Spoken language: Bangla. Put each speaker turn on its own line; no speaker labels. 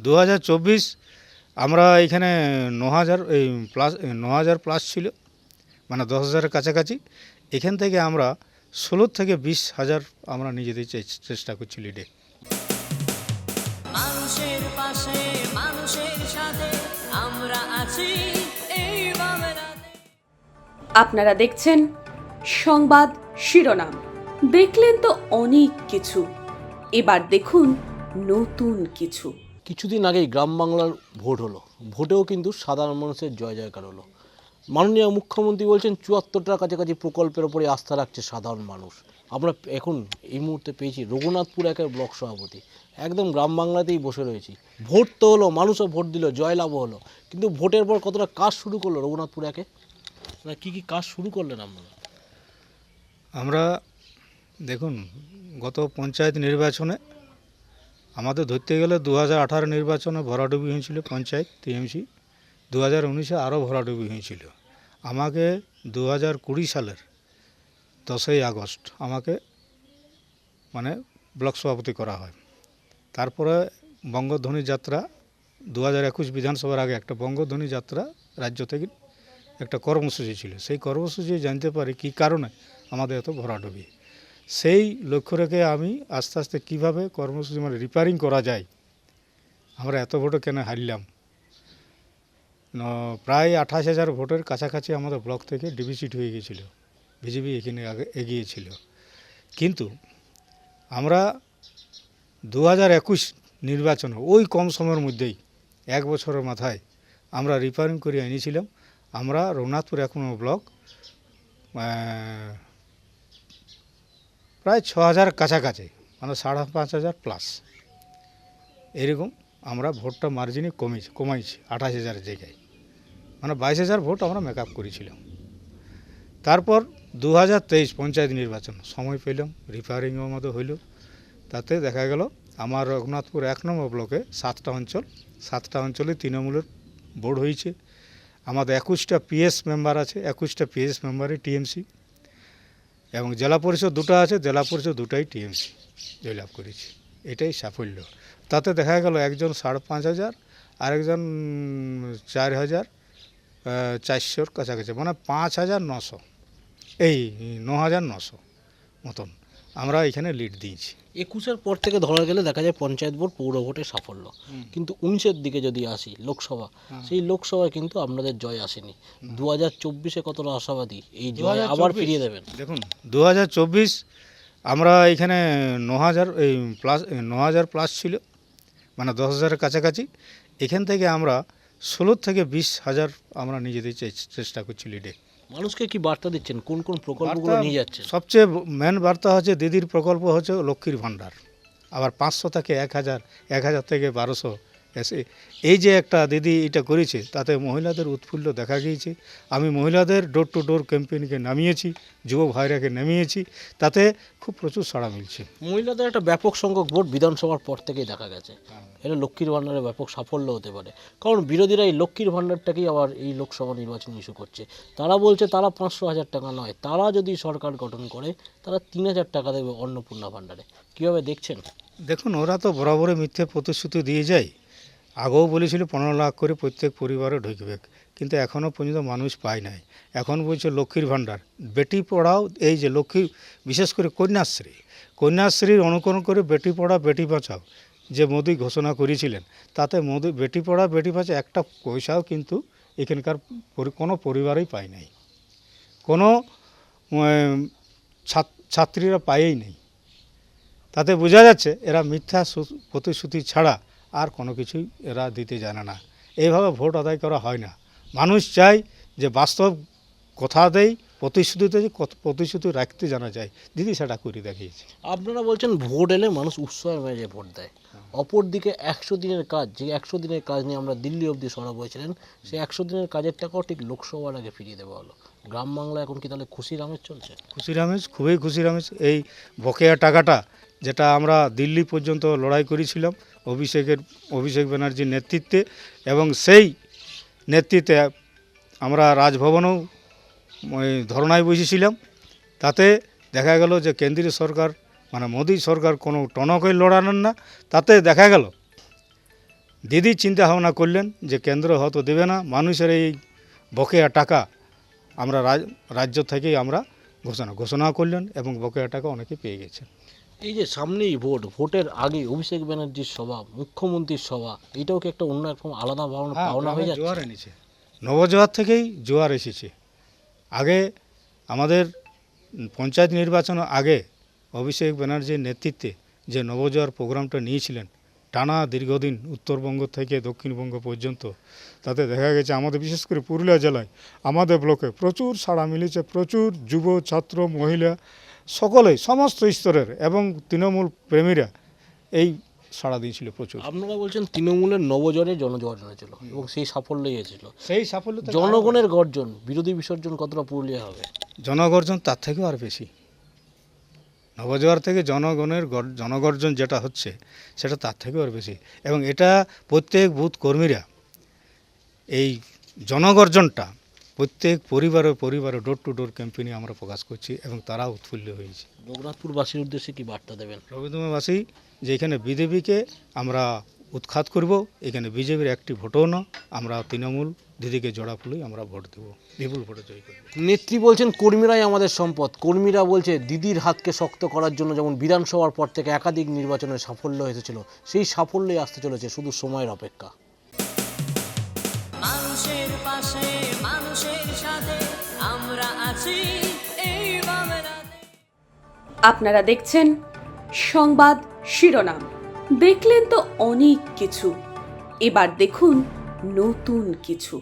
2024 আমরা এখানে 9,000 এই প্লাস 9,000 প্লাস ছিল, মানে 10,000-এর কাছাকাছি। এখান থেকে আমরা 16 থেকে 20,000 আমরা নিজেদের চেষ্টা করছি লিডে।
মানুষের পাশে মানুষের সাথে আমরা আছি এই বাংলাতে।
আপনারা দেখছেন সংবাদ শিরোনাম। দেখলেন তো অনেক কিছু, এবার দেখুন নতুন কিছু।
কিছুদিন আগেই গ্রাম বাংলার ভোট হলো, ভোটেও কিন্তু সাধারণ মানুষের জয় জয়কার হলো। মাননীয় মুখ্যমন্ত্রী বলছেন 74টার কাছাকাছি প্রকল্পের ওপরে আস্থা রাখছে সাধারণ মানুষ। আমরা এখন এই মুহূর্তে পেয়েছি রঘুনাথপুর একের ব্লক সভাপতি, একদম গ্রাম বাংলাতেই বসে রয়েছি। ভোট তো হলো, মানুষও ভোট দিল, জয়লাভও হলো, কিন্তু ভোটের পর কতটা কাজ শুরু করলো রঘুনাথপুর একে, মানে কী কী কাজ শুরু করলেন আপনারা?
আমরা দেখুন, গত পঞ্চায়েত নির্বাচনে আমাদের ধরতে গেলে 2018 নির্বাচনে ভরাডুবি হয়েছিল পঞ্চায়েত টিএমসি, 2019-এ আরও ভরাডুবি হয়েছিল। আমাকে 2020 সালের 10ই আগস্ট আমাকে মানে ব্লক সভাপতি করা হয়। তারপরে বঙ্গধ্বনি যাত্রা 2021 বিধানসভার আগে একটা বঙ্গধ্বনি যাত্রা রাজ্য থেকে একটা কর্মসূচি ছিল। সেই কর্মসূচি জানতে পারি কী কারণে আমাদের এত ভরাডুবি। সেই লক্ষ্য রেখে আমি আস্তে আস্তে কীভাবে কর্মসূচি মানে রিপেয়ারিং করা যায়, আমরা এত ভোটে কেন হারলাম। প্রায় 28,000 ভোটের কাছাকাছি আমাদের ব্লক থেকে ডিভিসিট হয়ে গিয়েছিল, বিজেপি এখানে আগে এগিয়েছিল। কিন্তু আমরা 2021 নির্বাচনে ওই কম সময়ের মধ্যেই, এক বছরের মাথায় আমরা রিপেয়ারিং করে এনেছিলাম। আমরা রঘুনাথপুর 1 নম্বর ব্লক প্রায় 6,000 কাছাকাছি, মানে 5,500 প্লাস এরকম আমরা ভোটটা মার্জিনে কমাইছি 28,000-এর জায়গায়, মানে 22,000 ভোট আমরা মেকআপ করেছিলাম। তারপর 2023 পঞ্চায়েত নির্বাচন সময় পেলাম, রিপেয়ারিংও আমাদের হইল। তাতে দেখা গেল আমার রঘুনাথপুর 1 নম্বর ব্লকে 7টা অঞ্চলে তৃণমূলের বোর্ড হয়েছে। আমাদের 21টা পিএস মেম্বার আছে, 21টা পিএস মেম্বারই টিএমসি, এবং জেলা পরিষদ 2টা আছে, জেলা পরিষদ 2টাই টিএমসি জয়লাভ করেছি। এটাই সাফল্য। তাতে দেখা গেল একজন 5,500 আর একজন 4,400 কাছাকাছি, মানে 5,900 এই 9,900 মতন আমরা এখানে লিড দিয়েছি।
21-এর পর থেকে ধরা গেলে দেখা যায় পঞ্চায়েত ভোট পৌর ভোটে সাফল্য, কিন্তু 19-এর দিকে যদি আসি লোকসভা, সেই লোকসভায় কিন্তু আপনাদের জয় আসেনি। 2024-এ কতটা আশাবাদী এই জয় আবার ফিরিয়ে দেবেন?
দেখুন, 2024 আমরা এখানে 9,000 প্লাস ছিল, মানে 10,000-এর কাছাকাছি। এখান থেকে আমরা 16 থেকে 20,000 আমরা নিজেদের চেষ্টা করছি লিডে।
মানুষকে কি বার্তা দিচ্ছেন, কোন কোন প্রকল্পগুলো নিয়ে যাচ্ছেন?
সবচেয়ে মেন বার্তা হচ্ছে দিদির প্রকল্প হচ্ছে লক্ষ্মীর ভাণ্ডার, আবার 500 থেকে 1,000, 1,000 থেকে 1200 এসে এই যে একটা দিদি এটা করেছে, তাতে মহিলাদের উৎফুল্ল দেখা গিয়েছে। আমি মহিলাদের ডোর টু ডোর ক্যাম্পেইনকে নামিয়েছি, যুব ভাইরাকে নামিয়েছি, তাতে খুব প্রচুর সাড়া মিলছে।
মহিলাদের একটা ব্যাপক সংখ্যক ভোট বিধানসভার পর থেকেই দেখা গেছে। এটা লক্ষ্মীর ভাণ্ডারের ব্যাপক সাফল্য হতে পারে, কারণ বিরোধীরা এই লক্ষ্মীর ভাণ্ডারটাকেই আবার এই লোকসভা নির্বাচন ইস্যু করছে। তারা বলছে তারা 500,000 টাকা নয়, তারা যদি সরকার গঠন করে তারা 3,000 টাকা দেবে অন্নপূর্ণা ভাণ্ডারে। কীভাবে দেখছেন?
দেখুন, ওরা তো বরাবরই মিথ্যে প্রতিশ্রুতি দিয়ে যায়। আগেও বলেছিল 15 লাখ করে প্রত্যেক পরিবারে ঢুকবে, কিন্তু এখনও পর্যন্ত মানুষ পায় নাই। এখন বলছে লক্ষ্মীর ভাণ্ডার, বেটি পড়াও, এই যে লক্ষ্মী, বিশেষ করে কন্যাশ্রীর অনুকরণ করে বেটি পড়া বেটি বাঁচাও যে মোদি ঘোষণা করেছিলেন, তাতে মোদি বেটি পড়া বেটি বাঁচাও একটা পয়সাও কিন্তু এখানকার কোনো পরিবারই পায় নাই, কোনো ছাত্রীরা পায়ই নেই। তাতে বোঝা যাচ্ছে এরা মিথ্যা প্রতিশ্রুতি ছাড়া আর কোনো কিছুই এরা দিতে জানে না। এইভাবে ভোট আদায় করা হয় না। মানুষ চায় যে বাস্তব কথা দেয়, প্রতিশ্রুতি দেয়, প্রতিশ্রুতি রাখতে জানা যায়। দিদি সেটা করে দেখিয়েছে।
আপনারা বলছেন ভোট এলে মানুষ উৎসবের মেজাজে ভোট দেয়, অপরদিকে 100 দিনের কাজ, যে 100 দিনের কাজ নিয়ে আমরা দিল্লি অবধি সরব হয়েছিলেন, সেই 100 দিনের কাজের টাকাও ঠিক লোকসভার আগে ফিরিয়ে দেওয়া হলো। গ্রাম বাংলা এখন কি তাহলে খুশির আমেজ চলছে?
খুশির আমেজ, খুবই খুশির আমেজ। এই বকেয়া টাকাটা যেটা আমরা দিল্লি পর্যন্ত লড়াই করেছিলাম অভিষেক ব্যানার্জির নেতৃত্বে, এবং সেই নেতৃত্বে আমরা রাজভবনেও ধর্নায় বসেছিলাম। তাতে দেখা গেল যে কেন্দ্রীয় সরকার মানে মোদী সরকার কোনো টনকই লড়ালেন না। তাতে দেখা গেল দিদি চিন্তা ভাবনা করলেন যে কেন্দ্র হয়তো দেবে না, মানুষের এই বকেয়া টাকা আমরা রাজ্য থেকেই আমরা ঘোষণা করলেন এবং বকেয়া টাকা অনেকে পেয়ে গেছে।
এই যে সামনেই ভোট, ভোটের আগে অভিষেক ব্যানার্জির সভা, মুখ্যমন্ত্রীর সভা, এটাও কি একটা অন্য রকম আলাদা পাওনা হয়ে যাচ্ছে?
জোয়ার এনেছে, নবজোয়ার থেকেই জোয়ার এসেছে। আগে আমাদের পঞ্চায়েত নির্বাচনের আগে অভিষেক ব্যানার্জির নেতৃত্বে যে নবজোয়ার প্রোগ্রামটা নিয়েছিলেন টানা দীর্ঘদিন উত্তরবঙ্গ থেকে দক্ষিণবঙ্গ পর্যন্ত, তাতে দেখা গেছে আমাদের বিশেষ করে পুরুলিয়া জেলায় আমাদের ব্লকে প্রচুর সাড়া মিলেছে। প্রচুর যুব, ছাত্র, মহিলা সকলেই সমস্ত স্তরের এবং তৃণমূল প্রেমীরা এই সাড়া দিয়েছিল প্রচুর।
আপনারা বলছেন তৃণমূলের নবজরে জনজোয়ার এনেছিল এবং সেই সাফল্যই এসেছিল।
সেই সাফল্য
জনগণের গর্জন, বিরোধী বিসর্জন কতটা পুরুলিয়া হবে?
জনগর্জন তার থেকেও আর বেশি। নবজোয়ার থেকে জনগর্জন যেটা হচ্ছে সেটা তার থেকেও আর বেশি, এবং এটা প্রত্যেক বুথ কর্মীরা এই জনগর্জনটা প্রত্যেক পরিবারে ডোর টু ডোর ক্যাম্পেইনে আমরা প্রকাশ করছি এবং তারা উৎফুল্ল হয়েছে।
রঘুনাথপুরবাসীর উদ্দেশ্যে কি বার্তা দেবেন?
রবীন্দ্রবাসী যে এখানে বিজেপিকে আমরা উৎখাত করব, এখানে বিজেপির একটি ভোটও না, আমরা তৃণমূল দিদিকে জোড়া ফুলেই আমরা ভোট দেবো, বিপুল ভোটে জয় করব।
নেত্রী বলছেন কর্মীরাই আমাদের সম্পদ। কর্মীরা বলছে দিদির হাতকে শক্ত করার জন্য যেমন বিধানসভার পর থেকে একাধিক নির্বাচনের সাফল্য এসেছিল, সেই সাফল্যই আসতে চলেছে, শুধু সময়ের অপেক্ষা।
মানুষের পাশে মানুষের সাথে আমরা আছি এই বাংলাতে।
আপনারা দেখছেন সংবাদ শিরোনাম। দেখলেন তো অনেক কিছু, এবার দেখুন নতুন কিছু।